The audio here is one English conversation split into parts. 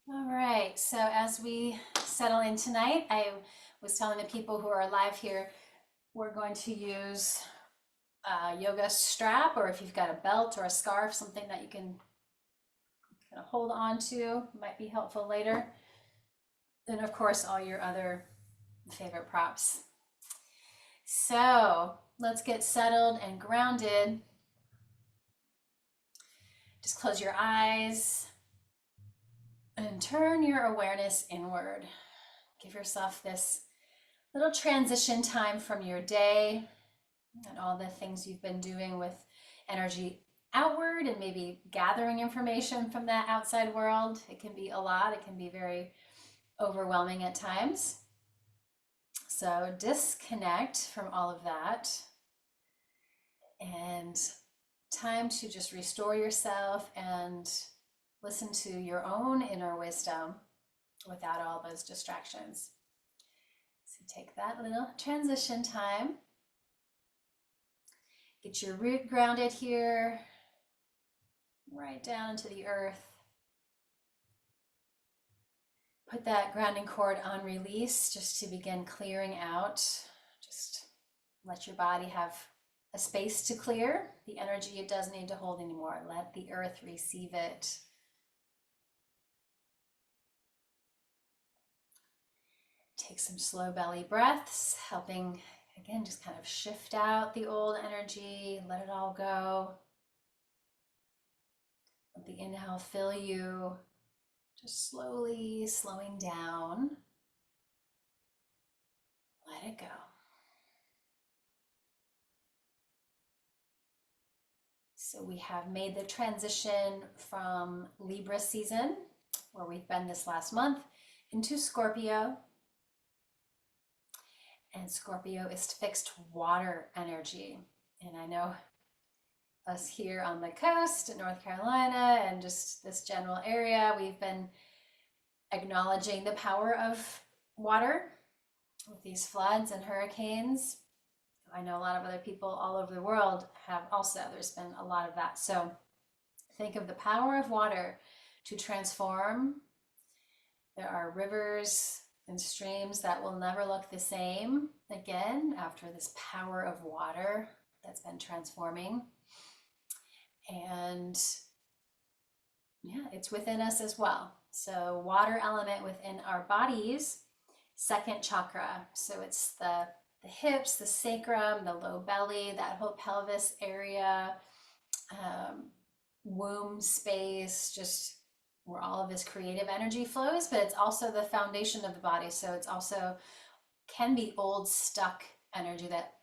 All right, so as we settle in tonight, I was telling the people who are live here, we're going to use a yoga strap, or if you've got a belt or a scarf, something that you can kind of hold on to, might be helpful later. And of course, all your other favorite props. So let's get settled and grounded. Just close your eyes and turn your awareness inward. Give yourself this little transition time from your day and all the things you've been doing with energy outward and maybe gathering information from that outside world. It can be a lot, it can be very overwhelming at times. So disconnect from all of that and time to just restore yourself and listen to your own inner wisdom without all those distractions. So take that little transition time. Get your root grounded here, right down into the earth. Put that grounding cord on release just to begin clearing out. Just let your body have a space to clear the energy it doesn't need to hold anymore. Let the earth receive it. Take some slow belly breaths, helping again just kind of shift out the old energy, let it all go. Let the inhale fill you, just slowly slowing down. Let it go. So we have made the transition from Libra season, where we've been this last month, into Scorpio. And Scorpio is fixed water energy. And I know us here on the coast in North Carolina and just this general area, we've been acknowledging the power of water with these floods and hurricanes. I know a lot of other people all over the world have also. There's been a lot of that. So think of the power of water to transform. There are rivers and streams that will never look the same again after this power of water that's been transforming. And yeah, it's within us as well. So water element within our bodies, second chakra. So it's the hips, the sacrum, the low belly, that whole pelvis area, womb space, just where all of this creative energy flows, but it's also the foundation of the body. So it's also can be old stuck energy that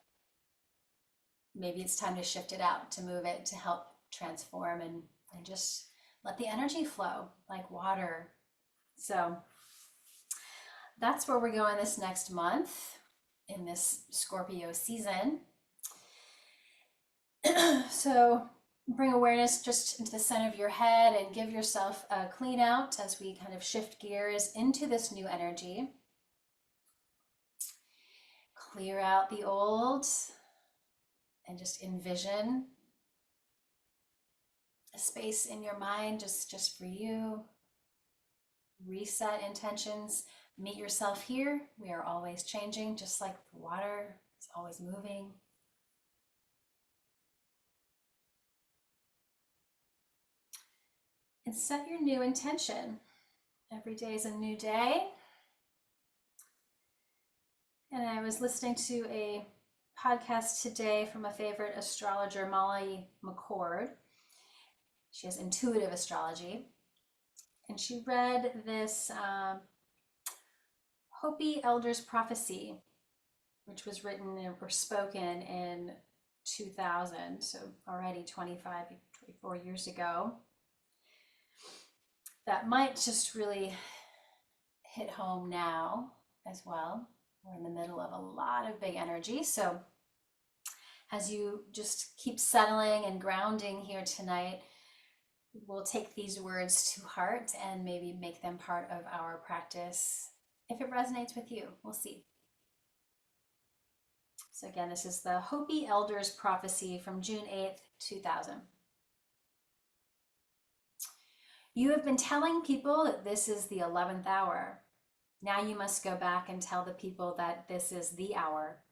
maybe it's time to shift it out, to move it, to help transform and just let the energy flow like water. So that's where we're going this next month in this Scorpio season. So bring awareness just into the center of your head and give yourself a clean out as we kind of shift gears into this new energy. Clear out the old and just envision a space in your mind just for you. Reset intentions. Meet yourself here. We are always changing, just like the water is always moving. And set your new intention. Every day is a new day. And I was listening to a podcast today from a favorite astrologer, Molly McCord. She has intuitive astrology. And she read this Hopi Elder's Prophecy, which was written or spoken in 2000, so already 25, 24 years ago. That might just really hit home now as well. We're in the middle of a lot of big energy. So as you just keep settling and grounding here tonight, we'll take these words to heart and maybe make them part of our practice if it resonates with you. We'll see. So again, this is the Hopi Elder's Prophecy from June 8th, 2000. You have been telling people that this is the 11th hour. Now you must go back and tell the people that this is the hour.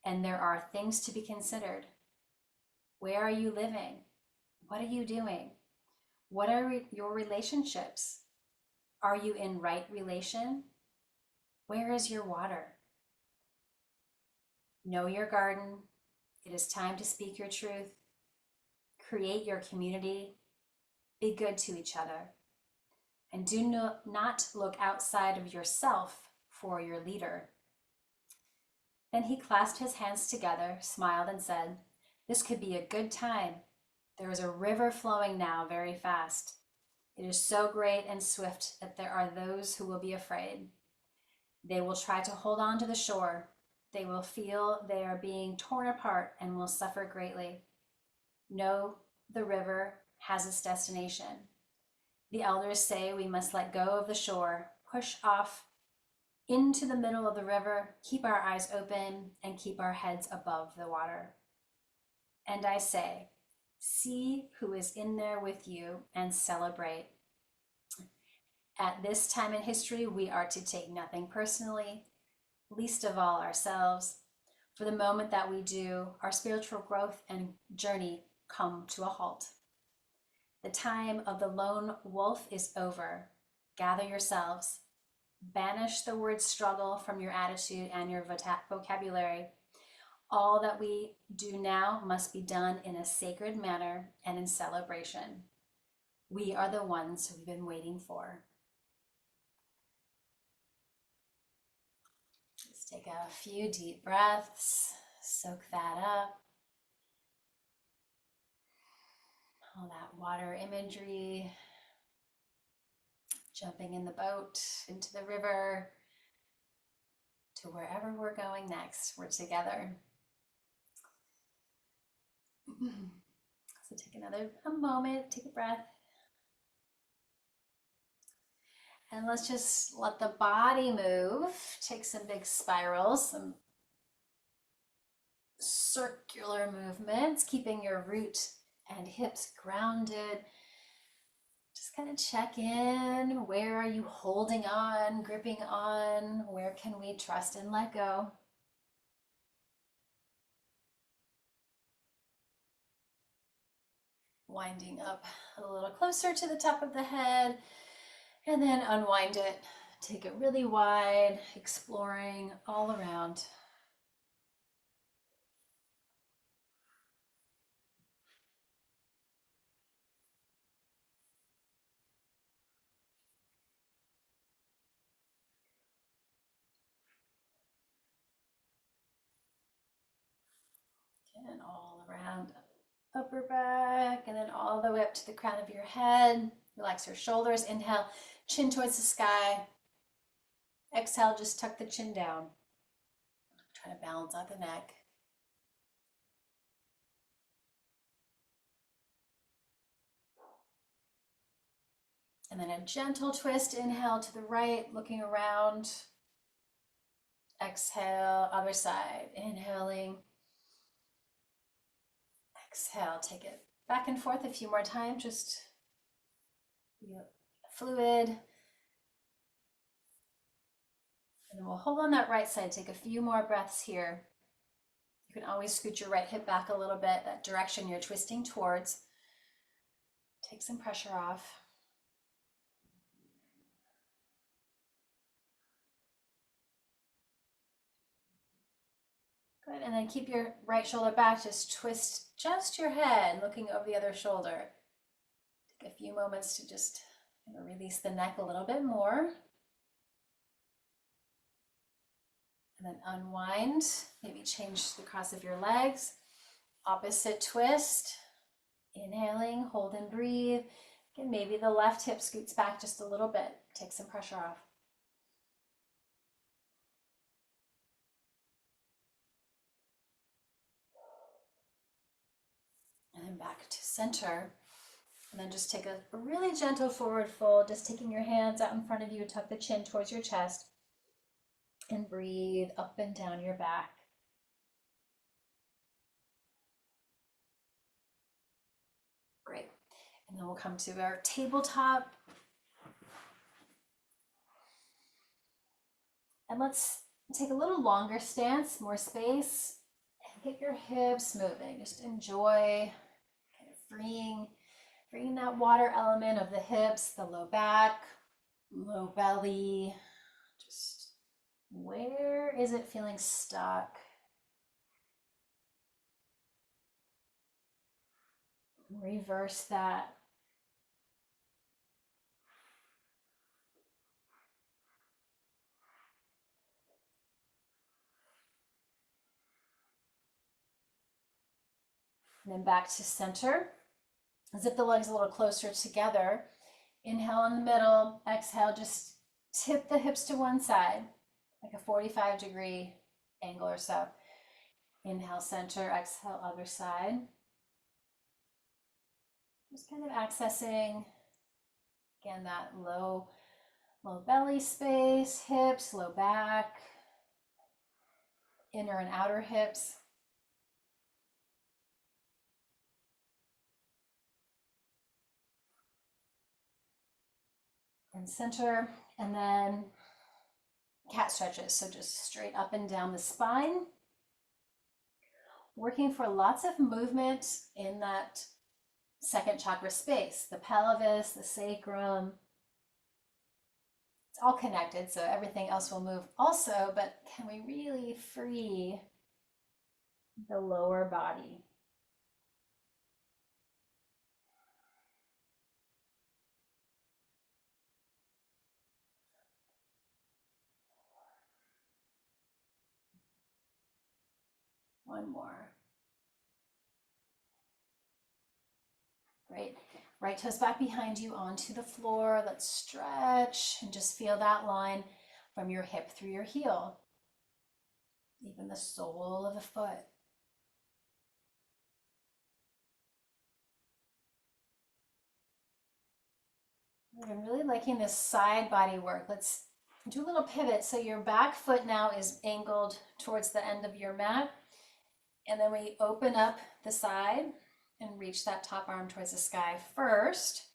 And there are things to be considered. Where are you living? What are you doing? What are your relationships? Are you in right relation? Where is your water? Know your garden. It is time to speak your truth. Create your community. Be good to each other. And do not look outside of yourself for your leader. Then he clasped his hands together, smiled, and said, "This could be a good time. There is a river flowing now very fast. It is so great and swift that there are those who will be afraid. They will try to hold on to the shore. They will feel they are being torn apart and will suffer greatly. No, the river has its destination. The elders say we must let go of the shore, push off into the middle of the river, keep our eyes open, and keep our heads above the water. And I say, see who is in there with you and celebrate. At this time in history, we are to take nothing personally, least of all ourselves. For the moment that we do, our spiritual growth and journey come to a halt. The time of the lone wolf is over. Gather yourselves. Banish the word struggle from your attitude and your vocabulary. All that we do now must be done in a sacred manner and in celebration. We are the ones we've been waiting for." Let's take a few deep breaths, soak that up. All that water imagery, jumping in the boat, into the river, to wherever we're going next. We're together. So take a moment, take a breath. And let's just let the body move. Take some big spirals, some circular movements, keeping your root and hips grounded. Just kind of check in. Where are you holding on, gripping on? Where can we trust and let go? Winding up a little closer to the top of the head, and then unwind it. Take it really wide, exploring all around. And all around upper back, and then all the way up to the crown of your head. Relax your shoulders. Inhale, chin towards the sky. Exhale, just tuck the chin down. Try to balance out the neck. And then a gentle twist. Inhale to the right, looking around. Exhale, other side. Inhaling. Exhale, take it back and forth a few more times. Just fluid. And then we'll hold on that right side. Take a few more breaths here. You can always scoot your right hip back a little bit, that direction you're twisting towards. Take some pressure off. Good, and then keep your right shoulder back. Just twist just your head, looking over the other shoulder. Take a few moments to just release the neck a little bit more. And then unwind, maybe change the cross of your legs. Opposite twist. Inhaling, hold and breathe. Again, maybe the left hip scoots back just a little bit. Take some pressure off. And then back to center. And then just take a really gentle forward fold, just taking your hands out in front of you, tuck the chin towards your chest. And breathe up and down your back. Great. And And then we'll come to our tabletop. And let's take a little longer stance, more space, and get your hips moving. Just enjoy kind of freeing that water element of the hips, the low back, low belly. Just where is it feeling stuck? Reverse that. And then back to center. Zip the legs a little closer together. Inhale in the middle. Exhale, just tip the hips to one side, like a 45-degree angle or so. Inhale, center. Exhale, other side. Just kind of accessing, again, that low belly space, hips, low back, inner and outer hips. And center, and then cat stretches. So just straight up and down the spine. Working for lots of movement in that second chakra space, the pelvis, the sacrum. It's all connected, so everything else will move also, but can we really free the lower body? One more. Great. Right toes back behind you onto the floor. Let's stretch and just feel that line from your hip through your heel, even the sole of the foot. I'm really liking this side body work. Let's do a little pivot. So your back foot now is angled towards the end of your mat. And then we open up the side and reach that top arm towards the sky first.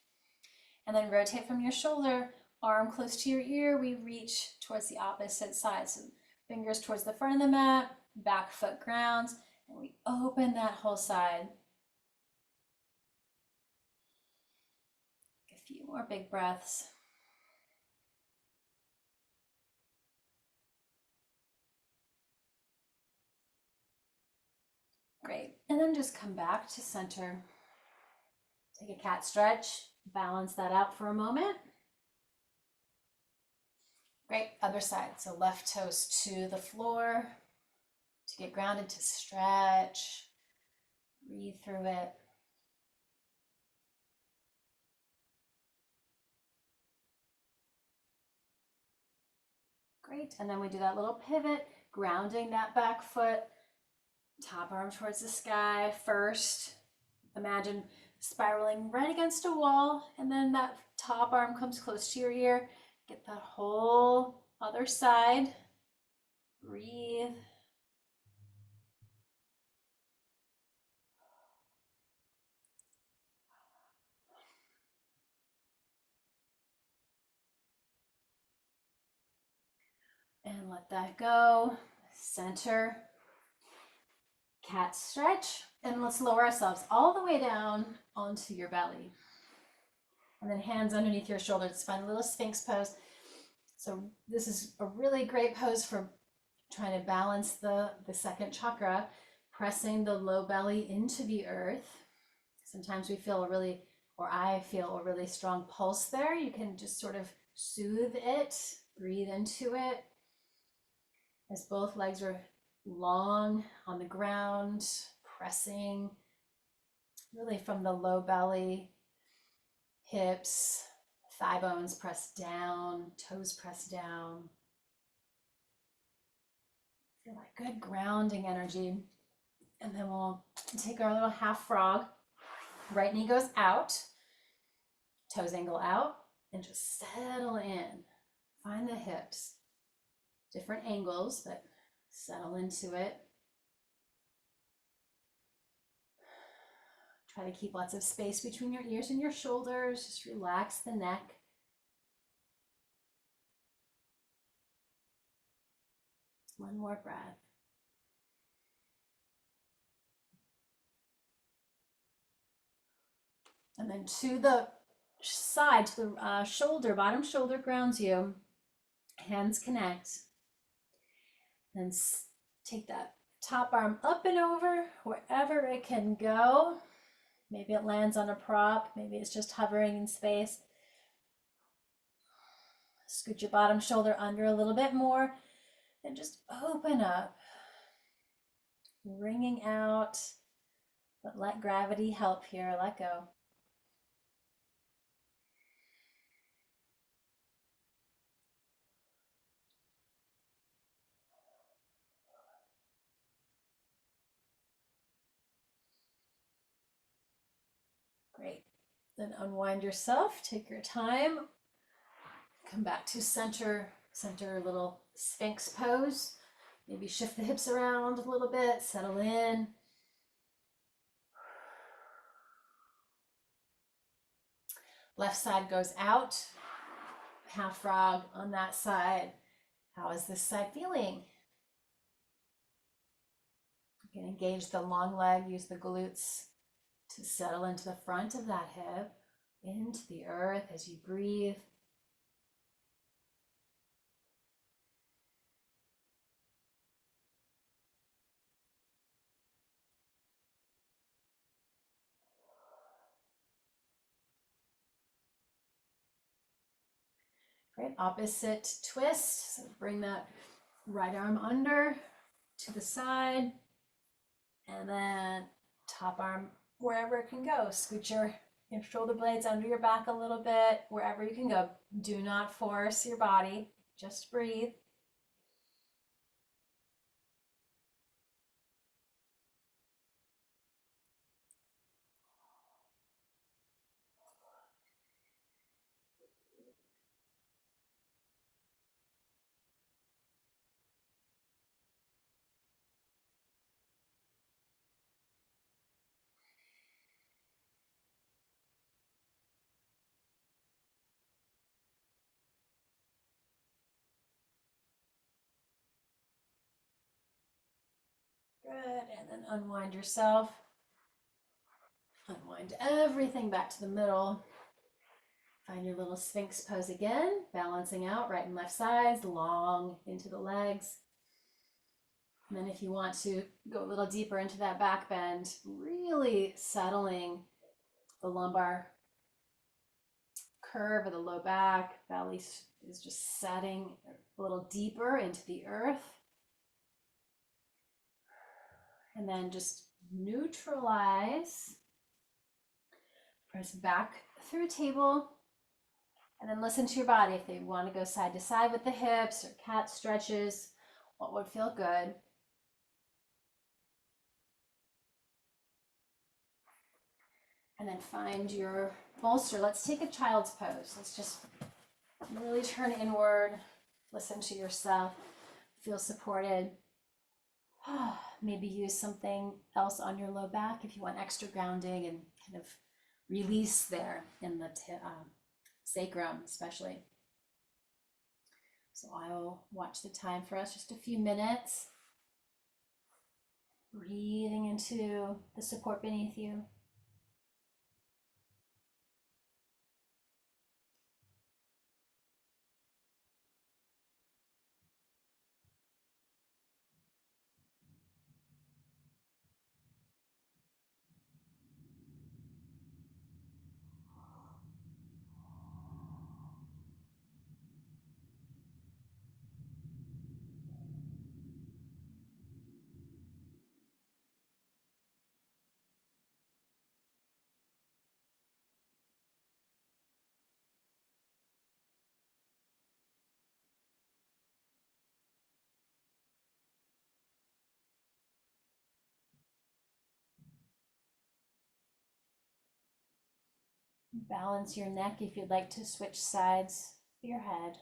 And then rotate from your shoulder, arm close to your ear. We reach towards the opposite side. So fingers towards the front of the mat, back foot grounds, and we open that whole side. A few more big breaths. Great. And then just come back to center. Take a cat stretch, balance that out for a moment. Great, other side. So left toes to the floor to get grounded, to stretch. Breathe through it. Great, and then we do that little pivot, grounding that back foot, top arm towards the sky first. Imagine spiraling right against a wall, and then that top arm comes close to your ear. Get that whole other side. Breathe. And let that go. Center. Cat stretch. And let's lower ourselves all the way down onto your belly. And then hands underneath your shoulders. Find a little Sphinx pose. So this is a really great pose for trying to balance the second chakra, pressing the low belly into the earth. Sometimes we feel I feel a really strong pulse there. You can just sort of soothe it, breathe into it. As both legs are long on the ground, pressing really from the low belly, hips, thigh bones pressed down, toes pressed down. Feel that good grounding energy. And then we'll take our little half frog. Right knee goes out, toes angle out, and just settle in. Find the hips. Different angles, but settle into it. Try to keep lots of space between your ears and your shoulders. Just relax the neck. One more breath. And then to the side, to the shoulder, bottom shoulder grounds you. Hands connect. Then take that top arm up and over wherever it can go. Maybe it lands on a prop. Maybe it's just hovering in space. Scoot your bottom shoulder under a little bit more and just open up. Wringing out, but let gravity help here. Let go. Great. Then unwind yourself. Take your time. Come back to center little Sphinx pose. Maybe shift the hips around a little bit, settle in. Left side goes out. Half frog on that side. How is this side feeling? You can engage the long leg, use the glutes to settle into the front of that hip, into the earth as you breathe. Great, opposite twist. So bring that right arm under to the side, and then top arm wherever it can go. Scoot your shoulder blades under your back a little bit, wherever you can go. Do not force your body, just breathe. Good, and then unwind yourself. Unwind everything back to the middle. Find your little Sphinx pose again, balancing out right and left sides, long into the legs. And then if you want to go a little deeper into that back bend, really settling the lumbar curve of the low back, belly is just setting a little deeper into the earth. And then just neutralize, press back through table, and then listen to your body. If you want to go side to side with the hips or cat stretches, what would feel good? And then find your bolster. Let's take a child's pose. Let's just really turn inward, listen to yourself, feel supported. Maybe use something else on your low back if you want extra grounding and kind of release there in the sacrum especially. So I'll watch the time for us, just a few minutes. Breathing into the support beneath you. Balance your neck if you'd like to switch sides of your head.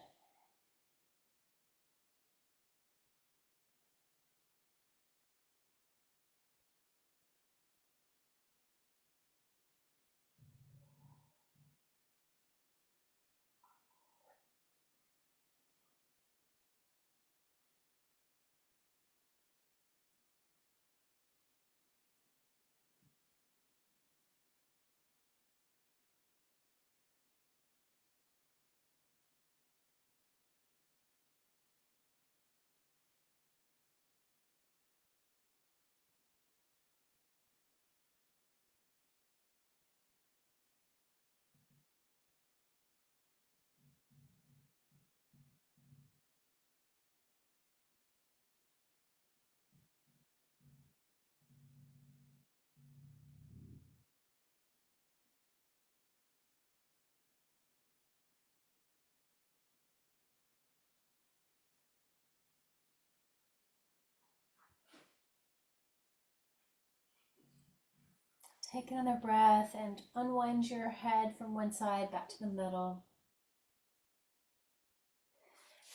Take another breath and unwind your head from one side back to the middle.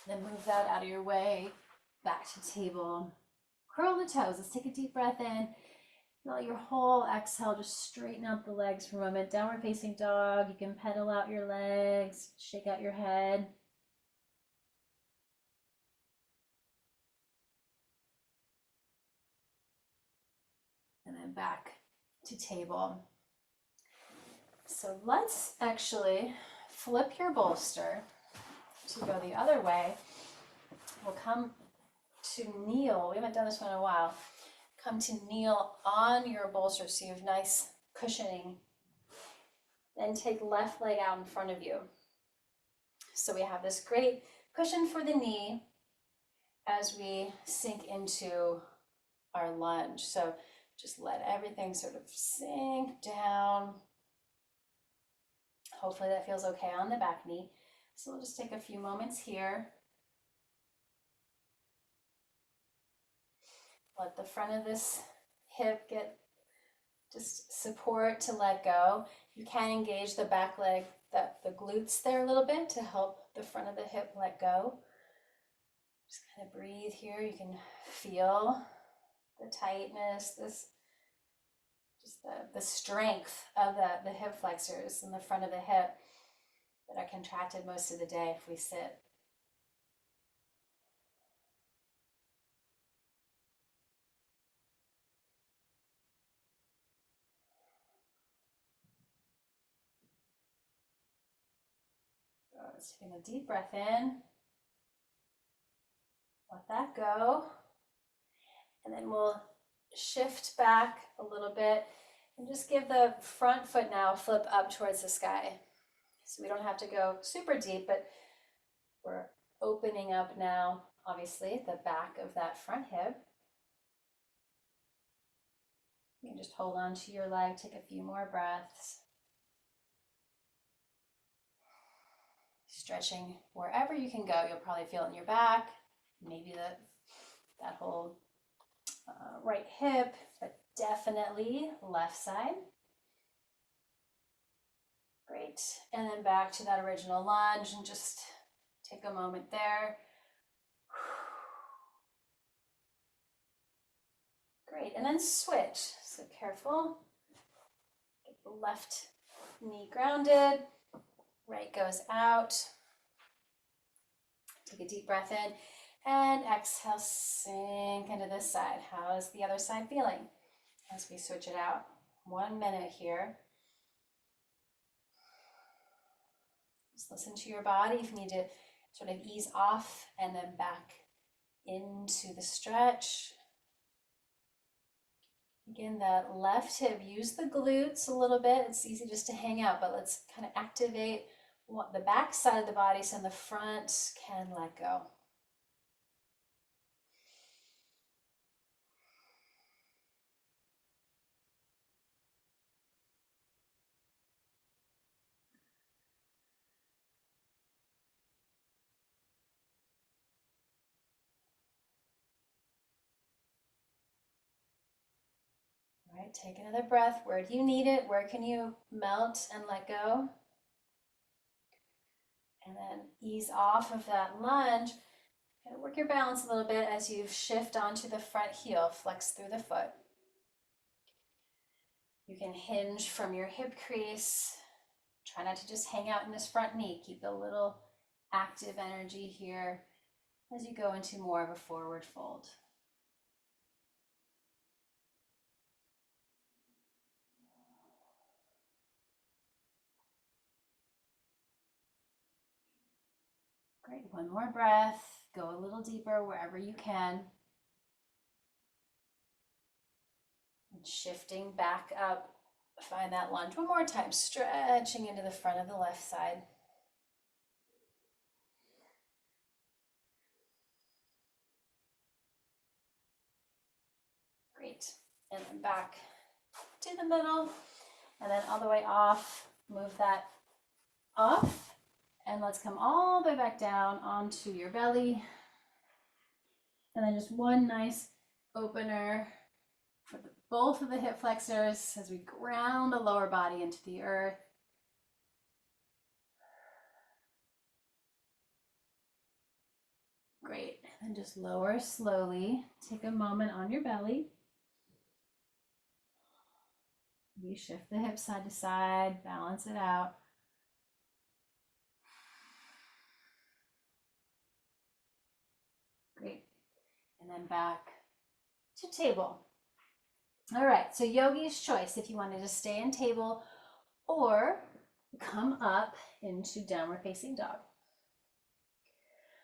Then move that out of your way, back to table. Curl the toes. Let's take a deep breath in. Let your whole exhale just straighten out the legs for a moment. Downward facing dog. You can pedal out your legs, shake out your head. And then back to table. So let's actually flip your bolster to go the other way. We'll come to kneel. We haven't done this one in a while. Come to kneel on your bolster so you have nice cushioning. Then take left leg out in front of you. So we have this great cushion for the knee as we sink into our lunge. So just let everything sort of sink down. Hopefully that feels okay on the back knee. So we'll just take a few moments here. Let the front of this hip get just support to let go. You can engage the back leg, the glutes there a little bit to help the front of the hip let go. Just kind of breathe here. You can feel the tightness, just the strength of the hip flexors in the front of the hip that are contracted most of the day if we sit. Let's take a deep breath in. Let that go. And then we'll shift back a little bit and just give the front foot now a flip up towards the sky. So we don't have to go super deep, but we're opening up now, obviously, the back of that front hip. You can just hold on to your leg, take a few more breaths. Stretching wherever you can go. You'll probably feel it in your back, maybe that whole right hip, but definitely left side. Great. And then back to that original lunge and just take a moment there. Great. And then switch. So careful. Get the left knee grounded. Right goes out. Take a deep breath in and exhale, sink into this side. How's the other side feeling as we switch it out? 1 minute here. Just listen to your body if you need to sort of ease off and then back into the stretch. Again, that left hip, use the glutes a little bit. It's easy just to hang out, but let's kind of activate the back side of the body so the front can let go. All right, take another breath. Where do you need it? Where can you melt and let go? And then ease off of that lunge. And work your balance a little bit as you shift onto the front heel, flex through the foot. You can hinge from your hip crease. Try not to just hang out in this front knee. Keep a little active energy here as you go into more of a forward fold. Great, one more breath. Go a little deeper wherever you can. And shifting back up, find that lunge one more time, stretching into the front of the left side. Great, and then back to the middle, and then all the way off, move that off. And let's come all the way back down onto your belly. And then just one nice opener for the both of the hip flexors as we ground the lower body into the earth. Great. And just lower slowly. Take a moment on your belly. You shift the hips side to side, balance it out. Great. And then back to table. All right, so yogi's choice if you wanted to stay in table or come up into downward facing dog.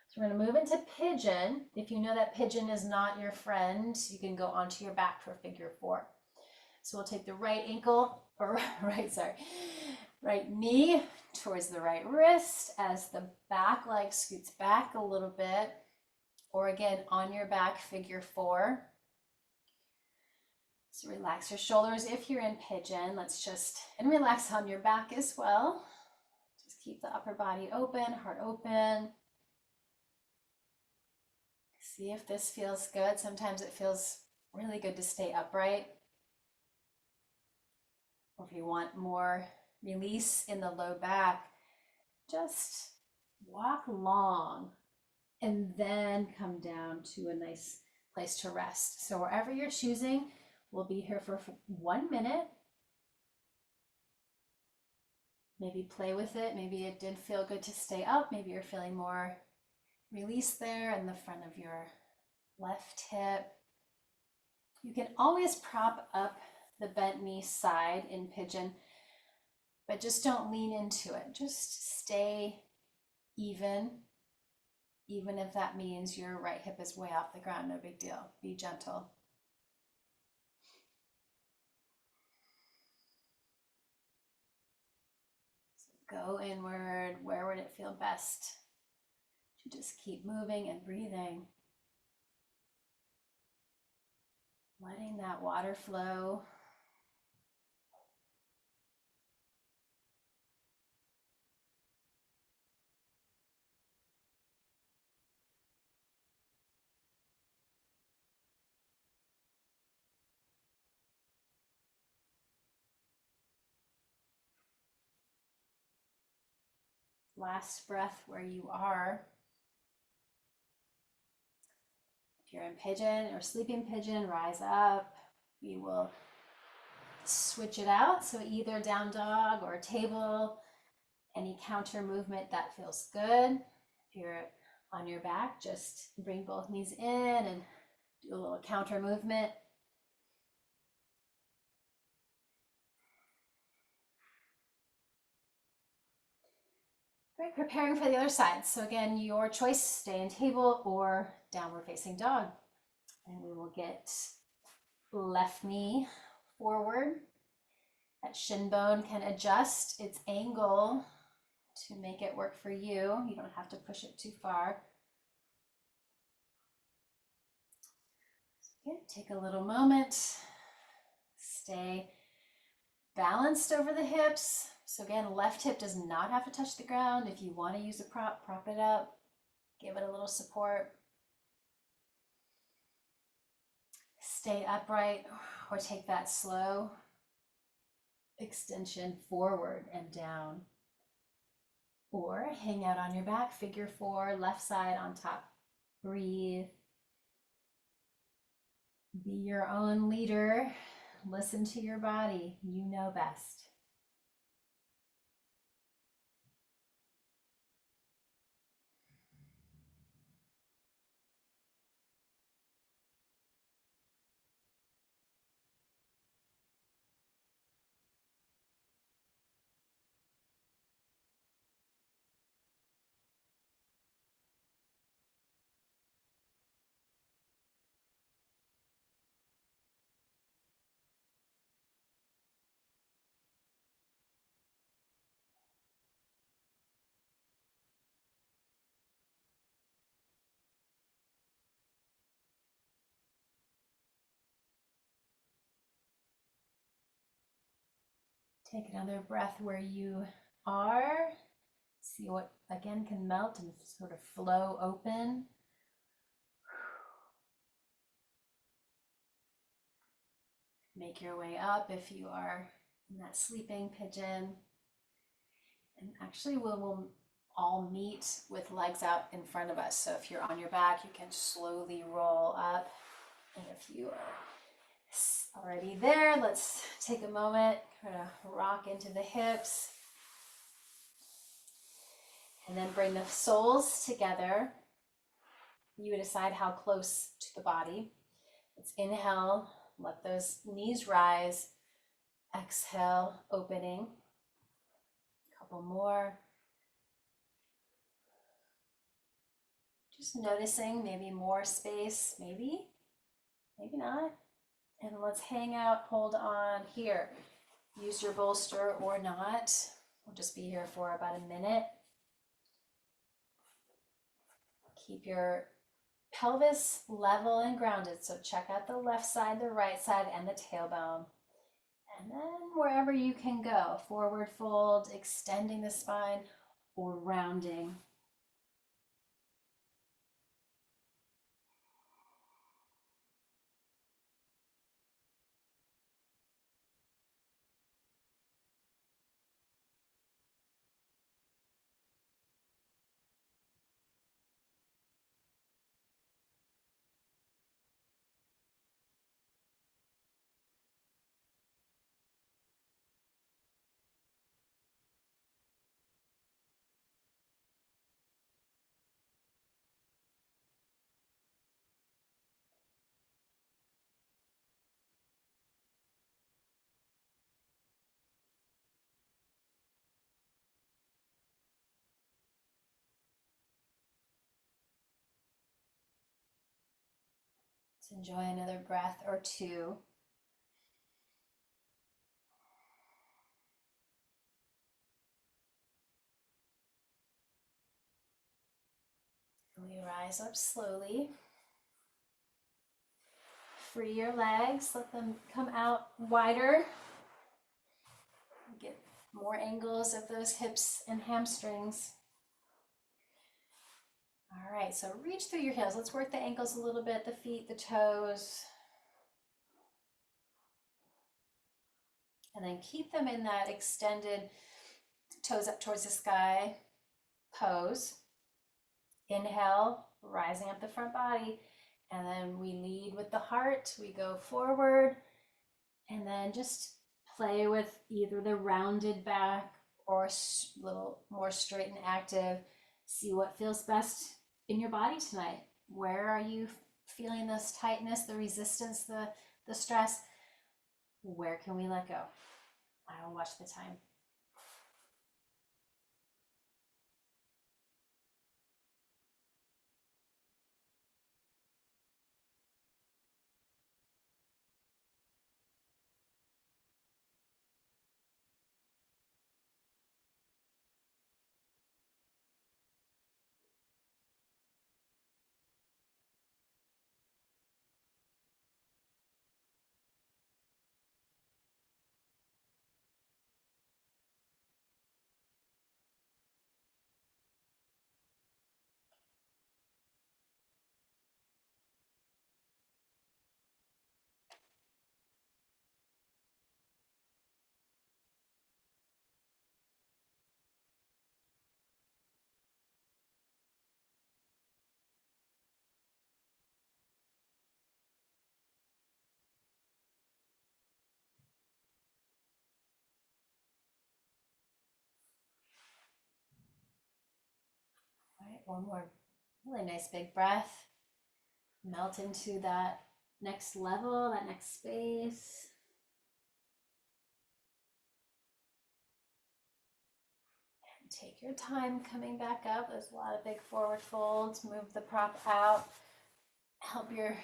So we're going to move into pigeon. If you know that pigeon is not your friend, you can go onto your back for figure four. So we'll take the right ankle, or right knee towards the right wrist as the back leg scoots back a little bit, or again, on your back, figure four. So relax your shoulders if you're in pigeon. And relax on your back as well. Just keep the upper body open, heart open. See if this feels good. Sometimes it feels really good to stay upright. Or if you want more release in the low back, just walk long and then come down to a nice place to rest. So wherever you're choosing, we'll be here for 1 minute. Maybe play with it. Maybe it did feel good to stay up. Maybe you're feeling more release there in the front of your left hip. You can always prop up the bent knee side in pigeon, but just don't lean into it. Just stay even if that means your right hip is way off the ground, no big deal. Be gentle. So go inward. Where would it feel best to just keep moving and breathing? Letting that water flow. Last breath where you are. If you're in pigeon or sleeping pigeon, rise up. We will switch it out. So either down dog or table, any counter movement that feels good. If you're on your back, just bring both knees in and do a little counter movement. Great, preparing for the other side. So again, your choice, stay in table or downward facing dog. And we will get left knee forward. That shin bone can adjust its angle to make it work for you. You don't have to push it too far. Okay, take a little moment. Stay balanced over the hips. So again, left hip does not have to touch the ground. If you want to use a prop, prop it up. Give it a little support. Stay upright or take that slow extension forward and down. Or hang out on your back, figure four, left side on top. Breathe. Be your own leader. Listen to your body. You know best. Take another breath where you are. See what, again, can melt and sort of flow open. Make your way up if you are in that sleeping pigeon. And actually, we'll all meet with legs out in front of us. So if you're on your back, you can slowly roll up. And if you are already there, let's take a moment, kind of rock into the hips. And then bring the soles together. You decide how close to the body. Let's inhale, let those knees rise. Exhale, opening. A couple more. Just noticing maybe more space, maybe not. And let's hang out, hold on here. Use your bolster or not. We'll just be here for about a minute. Keep your pelvis level and grounded. So check out the left side, the right side, and the tailbone. And then wherever you can go, forward fold, extending the spine, or rounding. Let's enjoy another breath or two. We rise up slowly. Free your legs, let them come out wider. Get more angles of those hips and hamstrings. All right, so reach through your heels. Let's work the ankles a little bit, the feet, the toes. And then keep them in that extended toes up towards the sky pose. Inhale, rising up the front body. And then we lead with the heart. We go forward. And then just play with either the rounded back or a little more straight and active. See what feels best in your body tonight. Where are you feeling this tightness, the resistance, the stress? Where can we let go? I will watch the time. All right, one more really nice big breath. Melt into that next level, that next space. And take your time coming back up. There's a lot of big forward folds. Move the prop out. Help your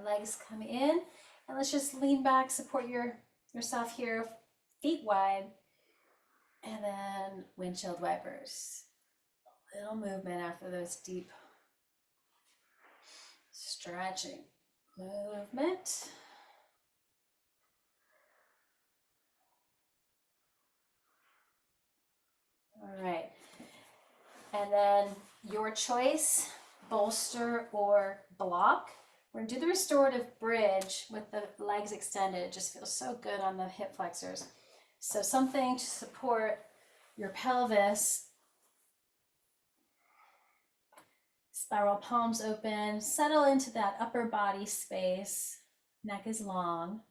legs come in. And let's just lean back, support yourself here, feet wide. And then windshield wipers. A little movement after those deep stretching movement. All right. And then your choice, bolster or block. We're gonna do the restorative bridge with the legs extended. It just feels so good on the hip flexors. So something to support your pelvis. Spiral palms open, settle into that upper body space. Neck is long.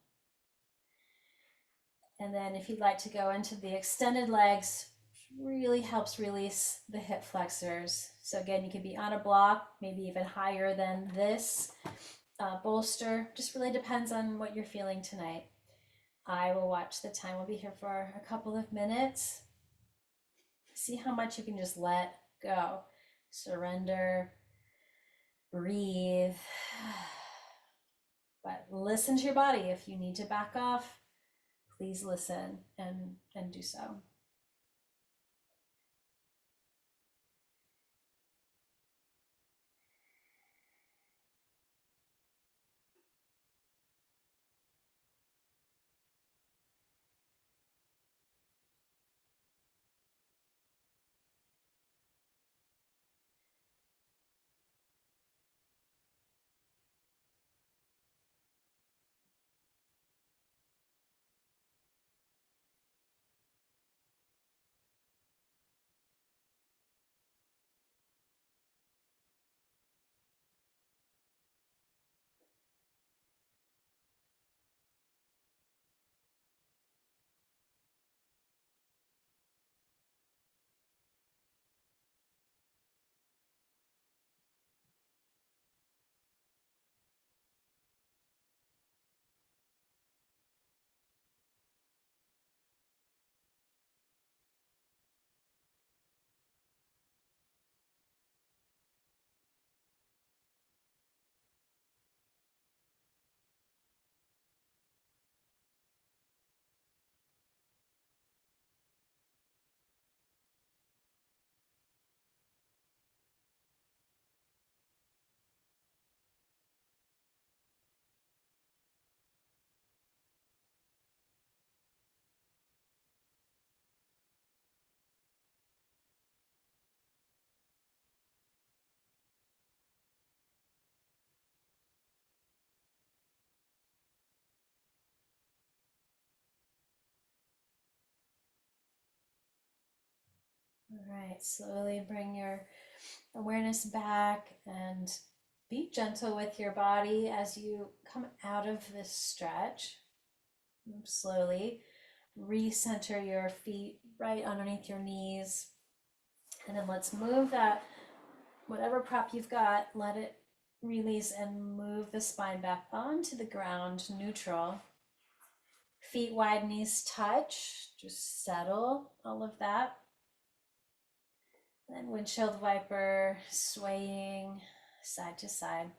And then if you'd like to go into the extended legs, really helps release the hip flexors. So again, you could be on a block, maybe even higher than this bolster. Just really depends on what you're feeling tonight. I will watch the time. We'll be here for a couple of minutes. See how much you can just let go. Surrender, breathe. But listen to your body. If you need to back off, please listen and do so. All right, slowly bring your awareness back and be gentle with your body as you come out of this stretch. Move slowly, recenter your feet right underneath your knees. And then let's move that, whatever prop you've got, let it release and move the spine back onto the ground, neutral. Feet wide, knees touch, just settle all of that. Then windshield viper, swaying side to side.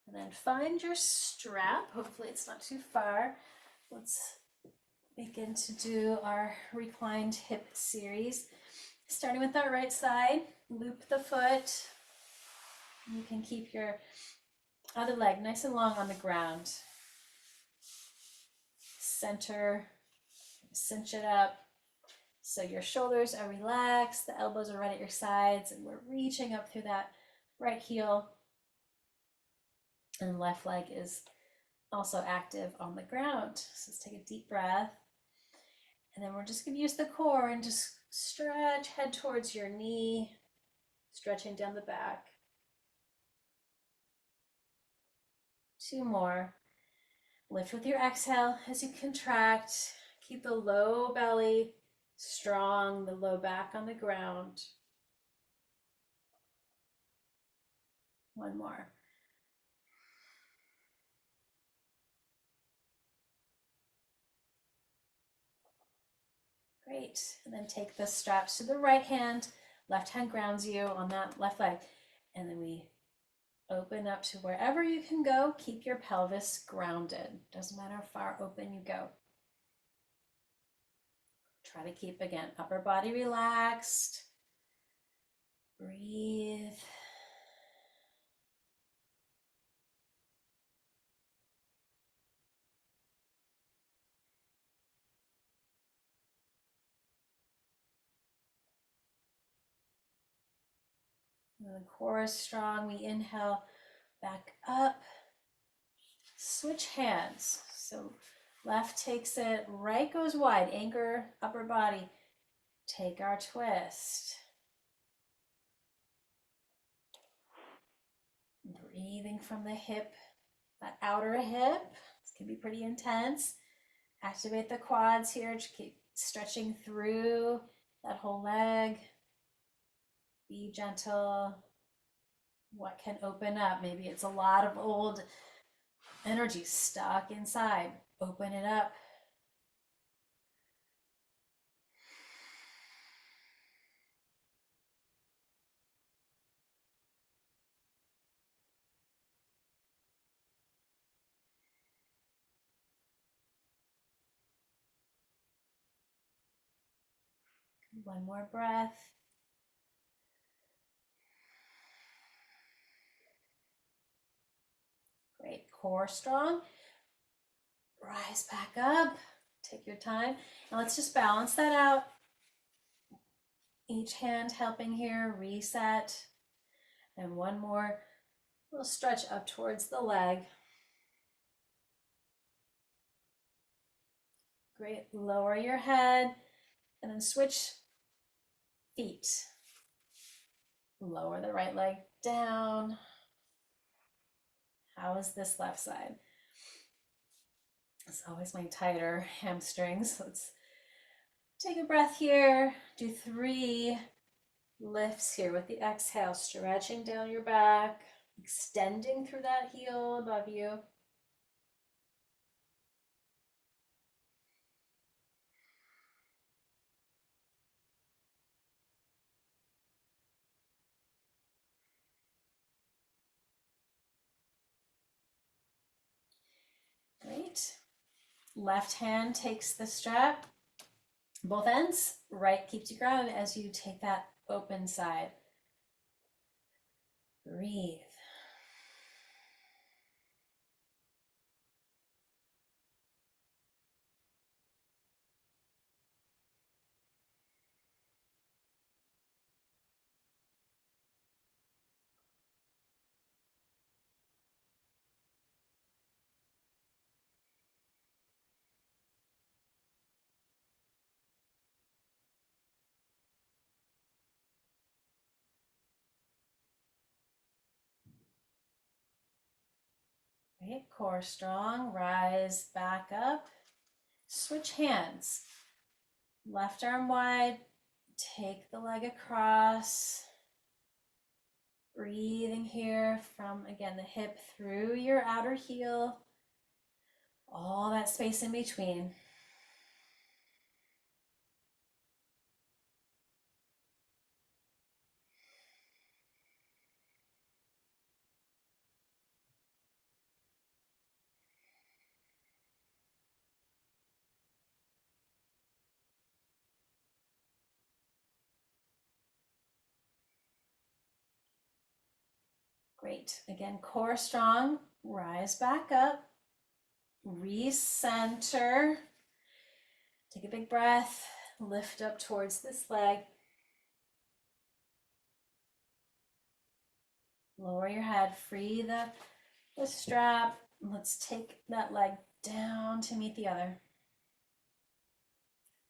And then find your strap. Hopefully it's not too far. Let's begin to do our reclined hip series. Starting with our right side, loop the foot. You can keep your other leg nice and long on the ground. Center, cinch it up. So your shoulders are relaxed, the elbows are right at your sides, and we're reaching up through that right heel. And left leg is also active on the ground. So let's take a deep breath. And then we're just going to use the core and just stretch, head towards your knee, stretching down the back. 2 more. Lift with your exhale as you contract. Keep the low belly strong, the low back on the ground. 1 more. Great. And then take the straps to the right hand. Left hand grounds you on that left leg. And then we open up to wherever you can go. Keep your pelvis grounded. Doesn't matter how far open you go. Try to keep, again, upper body relaxed. Breathe. The core is strong. We inhale back up. Switch hands. So left takes it, right goes wide. Anchor upper body. Take our twist. Breathing from the hip, that outer hip. This can be pretty intense. Activate the quads here. Just keep stretching through that whole leg. Be gentle. What can open up? Maybe it's a lot of old energy stuck inside. Open it up. One more breath. Great. Core strong. Rise back up. Take your time. And let's just balance that out. Each hand helping here. Reset. And one more. We'll stretch up towards the leg. Great. Lower your head. And then switch feet. Lower the right leg down. How is this left side? It's always my tighter hamstrings. Let's take a breath here. Do 3 lifts here with the exhale, stretching down your back, extending through that heel above you. Great. Left hand takes the strap, both ends. Right keeps you grounded as you take that open side. Breathe. Right, core strong, rise back up. Switch hands. Left arm wide, take the leg across. Breathing here from, again, the hip through your outer heel. All that space in between. Great. Again, core strong. Rise back up. Recenter. Take a big breath. Lift up towards this leg. Lower your head. Free the strap. Let's take that leg down to meet the other.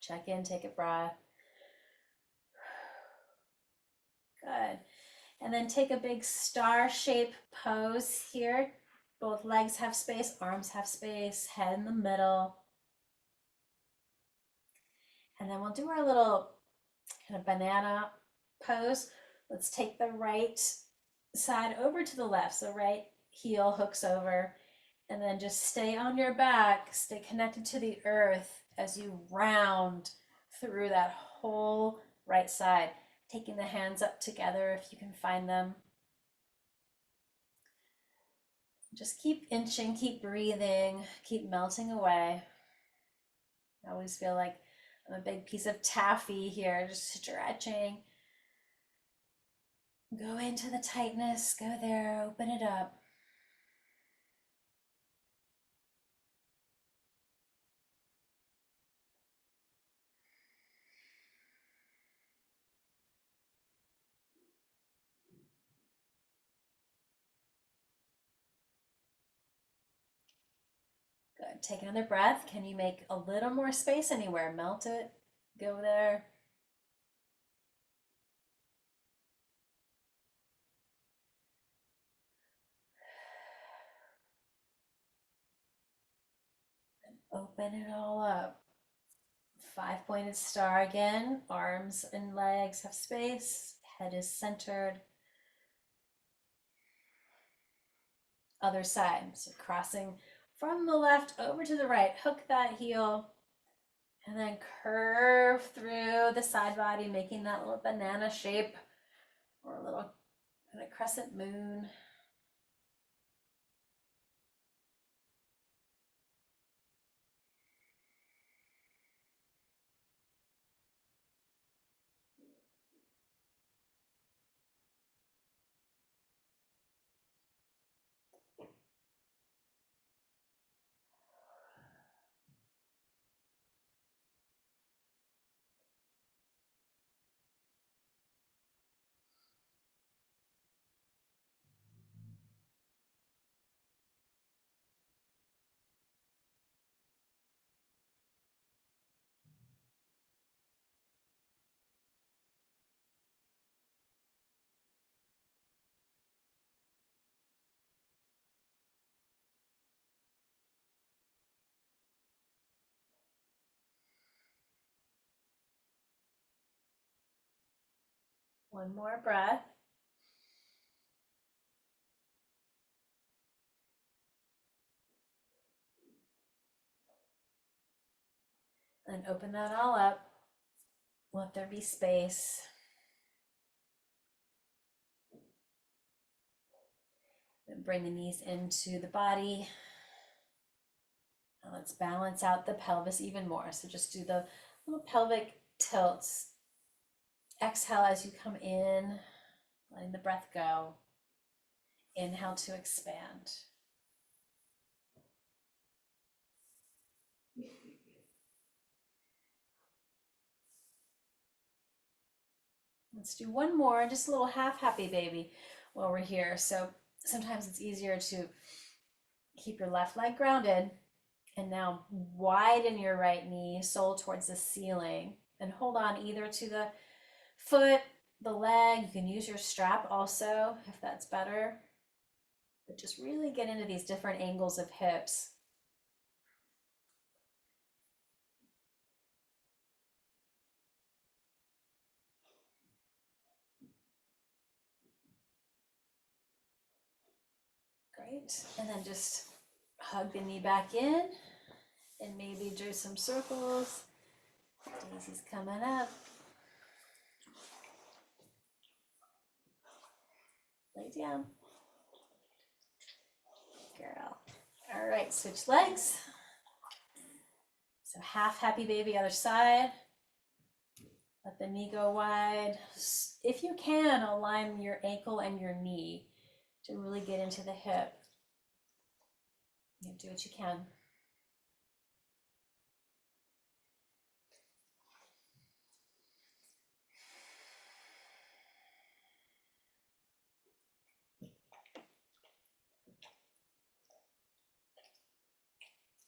Check in. Take a breath. Good. And then take a big star shape pose here. Both legs have space, arms have space, head in the middle. And then we'll do our little kind of banana pose. Let's take the right side over to the left. So right heel hooks over, and then just stay on your back, stay connected to the earth as you round through that whole right side. Taking the hands up together if you can find them. Just keep inching, keep breathing, keep melting away. I always feel like I'm a big piece of taffy here, just stretching. Go into the tightness, go there, open it up. Good. Take another breath. Can you make a little more space anywhere? Melt it. Go there. And open it all up. Five-pointed star again. Arms and legs have space. Head is centered. Other side. So crossing from the left over to the right. Hook that heel. And then curve through the side body, making that little banana shape or a little kind of crescent moon. One more breath. And open that all up. Let there be space. And bring the knees into the body. Now let's balance out the pelvis even more. So just do the little pelvic tilts. Exhale as you come in, letting the breath go. Inhale to expand. Let's do one more, just a little half happy baby while we're here. So sometimes it's easier to keep your left leg grounded. And now widen your right knee, sole towards the ceiling, and hold on either to the foot, the leg. You can use your strap also if that's better. But just really get into these different angles of hips. Great. And then just hug the knee back in and maybe do some circles. Daisy's coming up. Lay down. Girl. All right, switch legs. So half happy baby, other side. Let the knee go wide. If you can, align your ankle and your knee to really get into the hip. You do what you can.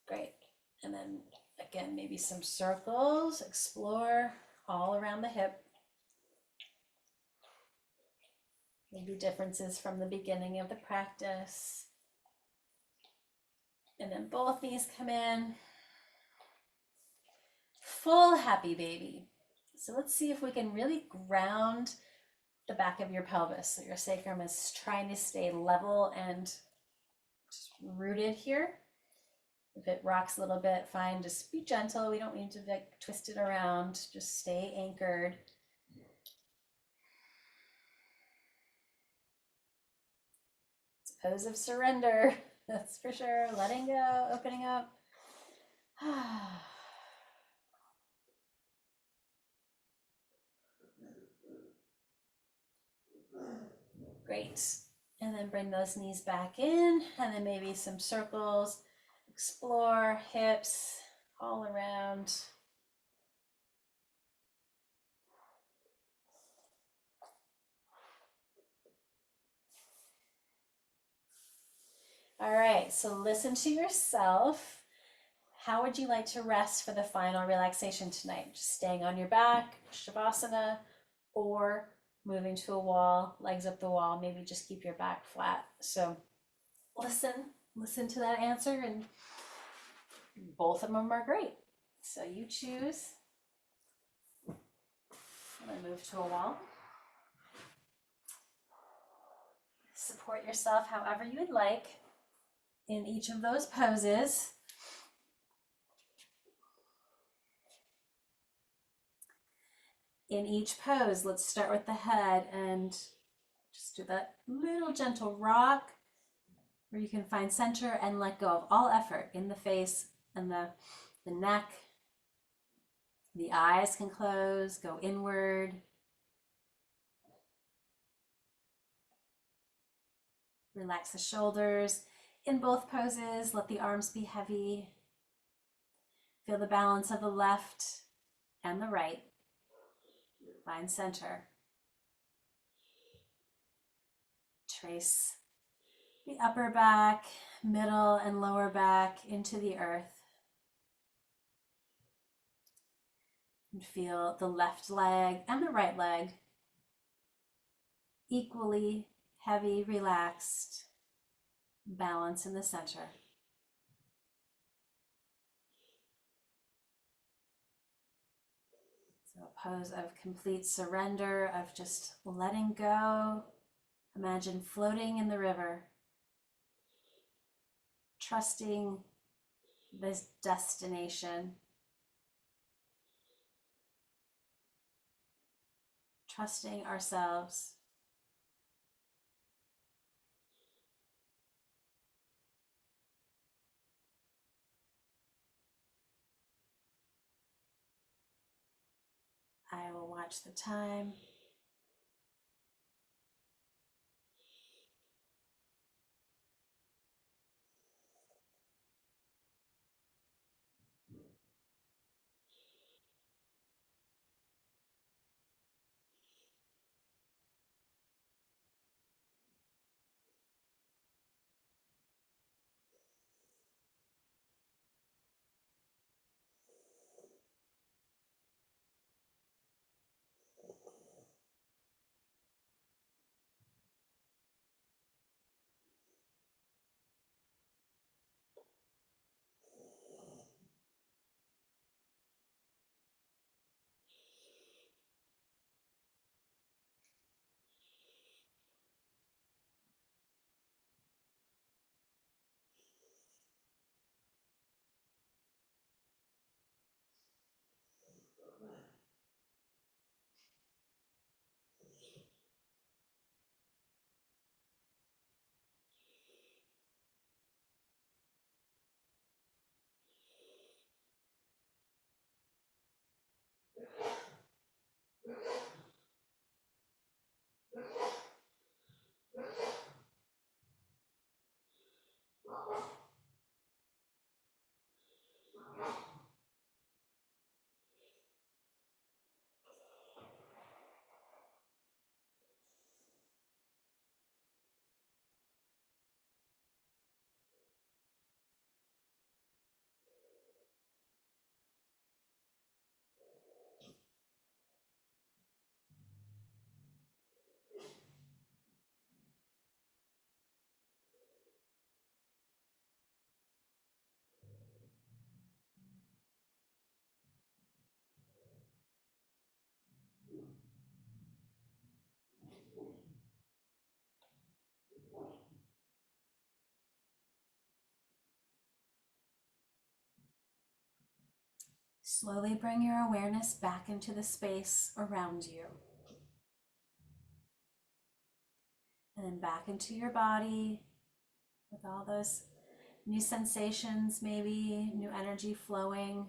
Great. And then again, maybe some circles, explore all around the hip. Maybe differences from the beginning of the practice. And then both knees come in. Full happy baby. So let's see if we can really ground the back of your pelvis. So your sacrum is trying to stay level and rooted here. If it rocks a little bit, fine, just be gentle. We don't need to like twist it around. Just stay anchored. It's a pose of surrender, that's for sure. Letting go, opening up. Great. And then bring those knees back in, and then maybe some circles. Explore hips all around. All right, so listen to yourself. How would you like to rest for the final relaxation tonight? Just staying on your back, Shavasana, or moving to a wall, legs up the wall, maybe just keep your back flat. So listen to that answer, and both of them are great. So you choose. I'm gonna move to a wall. Support yourself however you would like in each of those poses. In each pose, let's start with the head and just do that little gentle rock where you can find center and let go of all effort in the face and the neck. The eyes can close, go inward. Relax the shoulders. In both poses, let the arms be heavy. Feel the balance of the left and the right. Find center. Trace the upper back, middle, and lower back into the earth. And feel the left leg and the right leg equally heavy, relaxed, balance in the center. So a pose of complete surrender, of just letting go. Imagine floating in the river, trusting this destination, trusting ourselves. I will watch the time. Slowly bring your awareness back into the space around you. And then back into your body with all those new sensations, maybe new energy flowing.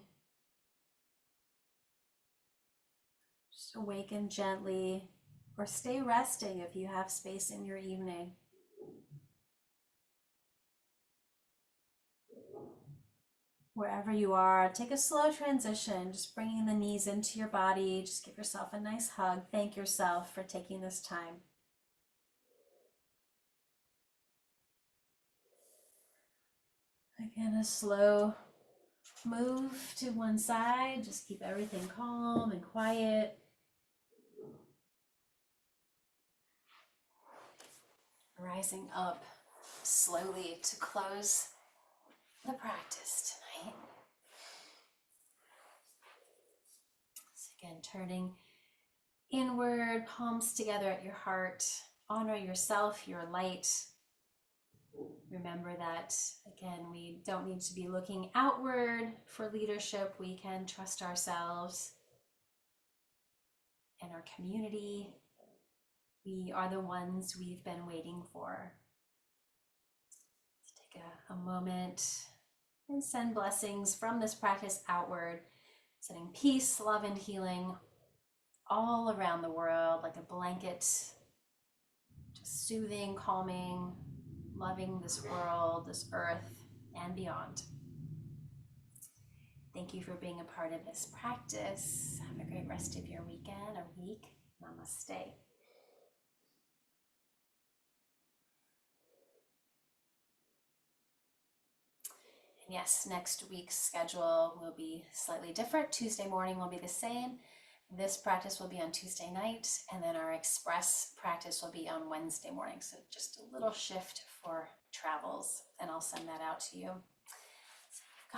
Just awaken gently, or stay resting if you have space in your evening. Wherever you are, take a slow transition, just bringing the knees into your body. Just give yourself a nice hug. Thank yourself for taking this time. Again, a slow move to one side. Just keep everything calm and quiet. Rising up slowly to close the practice tonight. So again, turning inward, palms together at your heart. Honor yourself, your light. Remember that, again, we don't need to be looking outward for leadership. We can trust ourselves and our community. We are the ones we've been waiting for. Let's take a moment and send blessings from this practice outward, sending peace, love, and healing all around the world like a blanket, just soothing, calming, loving this world, this earth, and beyond. Thank you for being a part of this practice. Have a great rest of your weekend or week. Namaste. And yes, next week's schedule will be slightly different. Tuesday morning will be the same. This practice will be on Tuesday night, and then our express practice will be on Wednesday morning. So just a little shift for travels, and I'll send that out to you.